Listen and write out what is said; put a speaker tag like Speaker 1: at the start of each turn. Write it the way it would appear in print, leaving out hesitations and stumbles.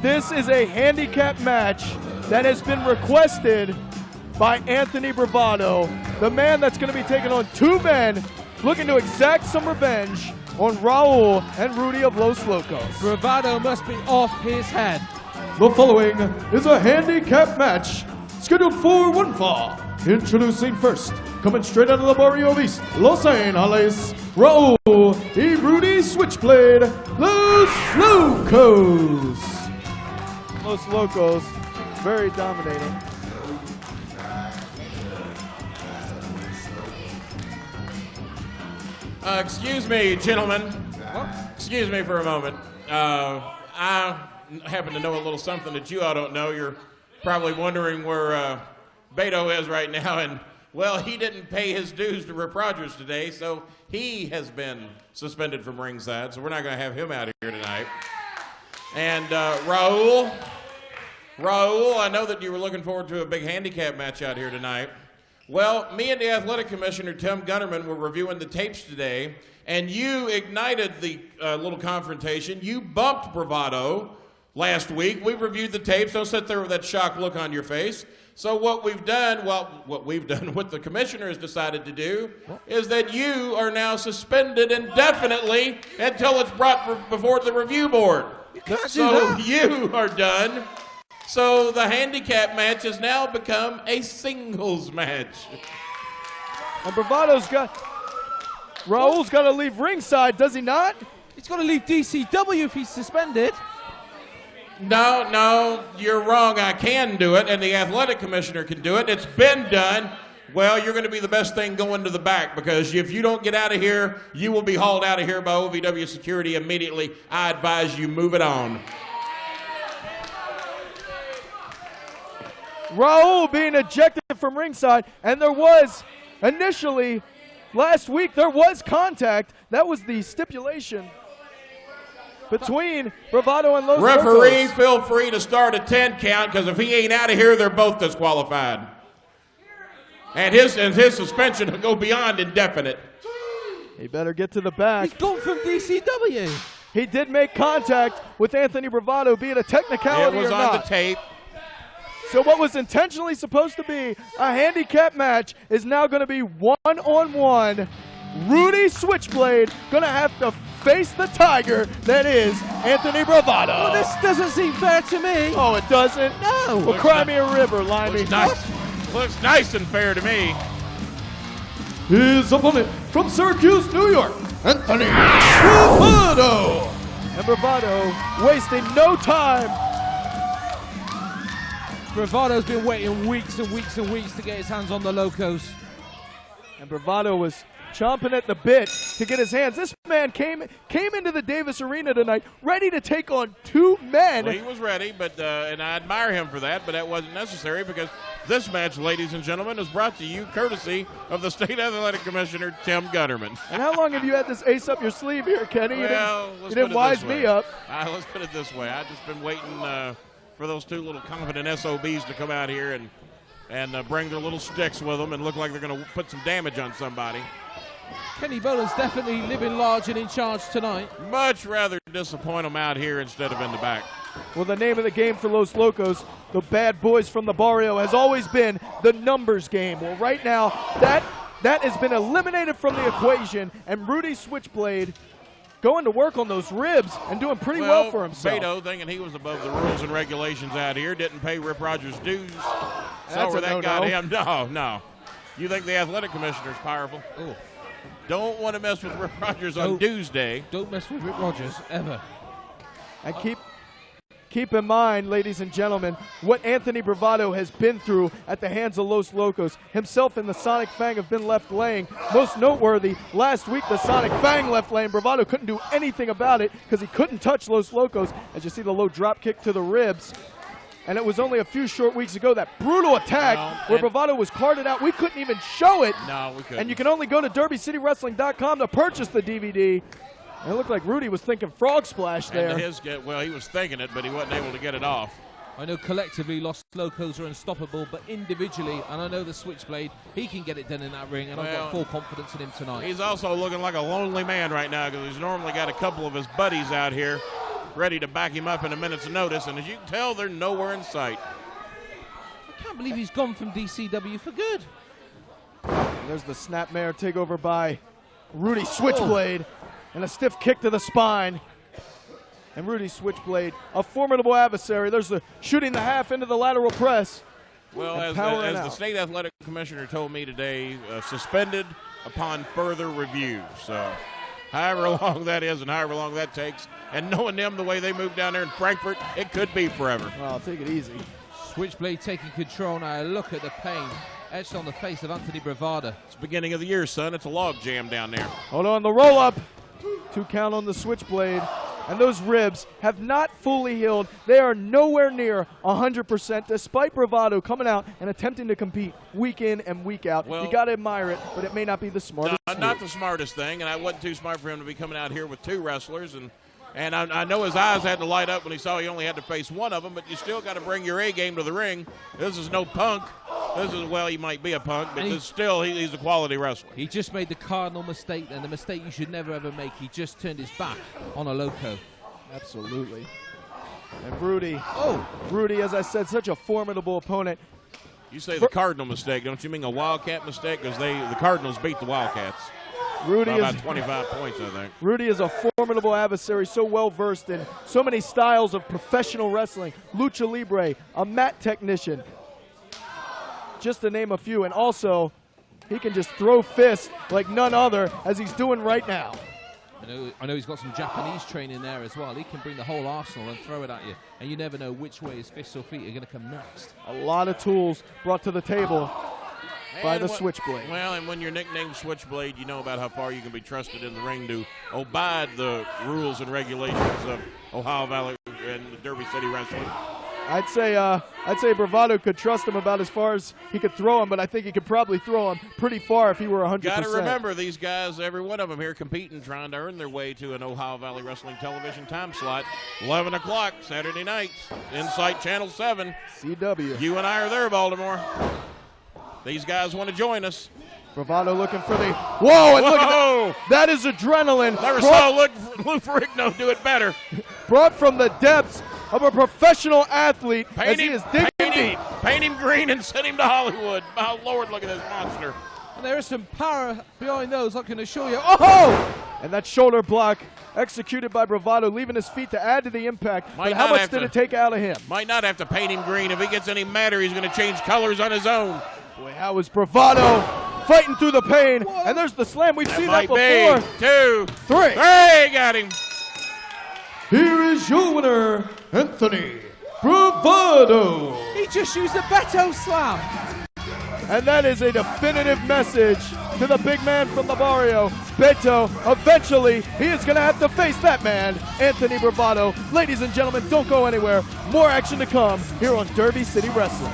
Speaker 1: This is a handicap match that has been requested by Anthony Bravado, the man that's going to be taking on two men looking to exact some revenge on Raul and Rudy of Los Locos.
Speaker 2: Bravado must be off his head.
Speaker 1: The following is a handicap match scheduled for one fall. Introducing first, coming straight out of the Barrio East, Los Angeles, Raul y Rudy Switchblade, Los Locos. Los Locos, very dominating.
Speaker 3: Excuse me, gentlemen. Excuse me for a moment. I happen to know a little something that you all don't know. You're probably wondering where Beto is right now, and well, he didn't pay his dues to Rip Rogers today, so he has been suspended from ringside, so we're not going to have him out here tonight. And Raul, I know that you were looking forward to a big handicap match out here tonight. Well, me and the athletic commissioner, Tim Gunnerman, were reviewing the tapes today, and you ignited the little confrontation. You bumped Bravado last week. We reviewed the tapes. Don't sit there with that shocked look on your face. So what we've done, what the commissioner has decided to do, is that you are now suspended indefinitely until it's brought before the review board. So you are done. So the handicap match has now become a singles match.
Speaker 1: And Raul's got to leave ringside, does he not?
Speaker 2: He's got to leave DCW if he's suspended.
Speaker 3: No, you're wrong. I can do it, and the athletic commissioner can do it. It's been done. Well, you're going to be the best thing going to the back, because if you don't get out of here, you will be hauled out of here by OVW security immediately. I advise you move it on.
Speaker 1: Raul being ejected from ringside, and there was initially, last week, there was contact. That was the stipulation between Bravado and Los Locos.
Speaker 3: Referee, feel free to start a 10 count, because if he ain't out of here, they're both disqualified. And his suspension will go beyond indefinite.
Speaker 1: He better get to the back.
Speaker 2: He's gone from DCW.
Speaker 1: He did make contact with Anthony Bravado, be it a technicality or not.
Speaker 3: It was on the tape.
Speaker 1: So what was intentionally supposed to be a handicap match is now going to be one-on-one. Rudy Switchblade going to have to face the tiger that is Anthony Bravado.
Speaker 2: Well, this doesn't seem fair to me.
Speaker 1: Oh, it doesn't?
Speaker 2: No.
Speaker 1: Well, cry me a river, Limey.
Speaker 3: Looks nice and fair to me.
Speaker 1: His opponent from Syracuse, New York, Anthony Bravado. And Bravado wasting no time.
Speaker 2: Bravado's been waiting weeks and weeks and weeks to get his hands on the Locos.
Speaker 1: And Bravado was chomping at the bit to get his hands. This man came into the Davis Arena tonight ready to take on two men.
Speaker 3: Well, he was ready, but and I admire him for that, but that wasn't necessary, because this match, ladies and gentlemen, is brought to you courtesy of the State Athletic Commissioner, Tim Gunnerman.
Speaker 1: And how long have you had this ace up your sleeve here, Kenny?
Speaker 3: Well,
Speaker 1: you didn't wise me up.
Speaker 3: Let's put it this way. I've just been waiting for those two little confident SOBs to come out here and bring their little sticks with them and look like they're going to put some damage on somebody.
Speaker 2: Kenny Boland's definitely living large and in charge tonight.
Speaker 3: Much rather disappoint them out here instead of in the back.
Speaker 1: Well, the name of the game for Los Locos, the bad boys from the barrio, has always been the numbers game. Well, right now, that has been eliminated from the equation, and Rudy Switchblade going to work on those ribs and doing pretty well for himself.
Speaker 3: Beto, thinking he was above the rules and regulations out here, didn't pay Rip Rogers dues.
Speaker 1: That's
Speaker 3: where that got him.
Speaker 1: no.
Speaker 3: No. You think the athletic commissioner's powerful? Ooh. Don't want to mess with Rip Rogers on dues day.
Speaker 2: Don't mess with Rip Rogers, ever.
Speaker 1: And keep in mind, ladies and gentlemen, what Anthony Bravado has been through at the hands of Los Locos. Himself and the Sonic Fang have been left laying. Most noteworthy, last week the Sonic Fang left laying. Bravado couldn't do anything about it because he couldn't touch Los Locos. As you see the low drop kick to the ribs. And it was only a few short weeks ago, that brutal attack where Bravado was carted out. We couldn't even show it.
Speaker 3: No, we couldn't.
Speaker 1: And you can only go to DerbyCityWrestling.com to purchase the DVD. And it looked like Rudy was thinking frog splash there.
Speaker 3: And well, he was thinking it, but he wasn't able to get it off.
Speaker 2: I know collectively Los Locos are unstoppable, but individually, and I know the Switchblade, he can get it done in that ring, and I've got full confidence in him tonight.
Speaker 3: He's also looking like a lonely man right now, because he's normally got a couple of his buddies out here ready to back him up in a minute's notice, and as you can tell, they're nowhere in sight.
Speaker 2: I can't believe he's gone from DCW for good.
Speaker 1: And there's the snapmare takeover by Rudy Switchblade, and a stiff kick to the spine. And Rudy Switchblade, a formidable adversary. There's the shooting the half into the lateral press.
Speaker 3: Well, as the state athletic commissioner told me today, suspended upon further review. So however long that is and however long that takes, and knowing them the way they move down there in Frankfurt, it could be forever.
Speaker 1: Well, take it easy.
Speaker 2: Switchblade taking control now. Look at the pain etched on the face of Anthony Bravado.
Speaker 3: It's the beginning of the year, son. It's a log jam down there.
Speaker 1: Hold on, the roll-up. 2 count on the Switchblade. And those ribs have not fully healed. They are nowhere near 100%, despite Bravado coming out and attempting to compete week in and week out.
Speaker 3: Well,
Speaker 1: you got to admire it, but it may not be the smartest
Speaker 3: not the smartest thing, and I wasn't too smart for him to be coming out here with 2 wrestlers. And I know his eyes had to light up when he saw he only had to face one of them, but you still got to bring your A game to the ring. This is no punk. This is, well, he might be a punk, but he's a quality wrestler.
Speaker 2: He just made the cardinal mistake, and the mistake you should never ever make. He just turned his back on a Loco.
Speaker 1: Absolutely. And Rudy, as I said, such a formidable opponent.
Speaker 3: You say the cardinal mistake, don't you mean a Wildcat mistake? Because the Cardinals beat the Wildcats.
Speaker 1: Rudy
Speaker 3: by about 25 points, I think.
Speaker 1: Rudy is a formidable adversary, so well versed in so many styles of professional wrestling. Lucha Libre, a mat technician, just to name a few. And also, he can just throw fists like none other, as he's doing right now.
Speaker 2: I know he's got some Japanese training there as well. He can bring the whole arsenal and throw it at you, and you never know which way his fists or feet are going to come next.
Speaker 1: A lot of tools brought to the table by the Switchblade.
Speaker 3: Well, and when you're nicknamed Switchblade, you know about how far you can be trusted in the ring to abide the rules and regulations of Ohio Valley and Derby City Wrestling.
Speaker 1: I'd say Bravado could trust him about as far as he could throw him, but I think he could probably throw him pretty far if he were 100%.
Speaker 3: Got to remember, these guys, every one of them here competing, trying to earn their way to an Ohio Valley Wrestling television time slot. 11 o'clock, Saturday nights, Insight Channel 7.
Speaker 1: CW.
Speaker 3: You and I are there, Baltimore. These guys want to join us.
Speaker 1: Bravado looking for the... Whoa, and look at that. That is adrenaline.
Speaker 3: Never saw Lou Ferrigno do it better.
Speaker 1: Brought from the depths of a professional athlete as he is digging deep.
Speaker 3: Paint him green and send him to Hollywood. Oh, Lord, look at this monster.
Speaker 2: And there is some power behind those, I can assure you. Oh!
Speaker 1: And that shoulder block executed by Bravado, leaving his feet to add to the impact. But how much did it take out of him?
Speaker 3: Might not have to paint him green. If he gets any madder, he's going to change colors on his own.
Speaker 1: Boy, how is Bravado fighting through the pain? And there's the slam. We've seen that before.
Speaker 3: 2, 3. Hey, got him.
Speaker 1: Here is your winner, Anthony Bravado.
Speaker 2: He just used a Beto slam.
Speaker 1: And that is a definitive message to the big man from the barrio, Beto. Eventually, he is going to have to face that man, Anthony Bravado. Ladies and gentlemen, don't go anywhere. More action to come here on Derby City Wrestling.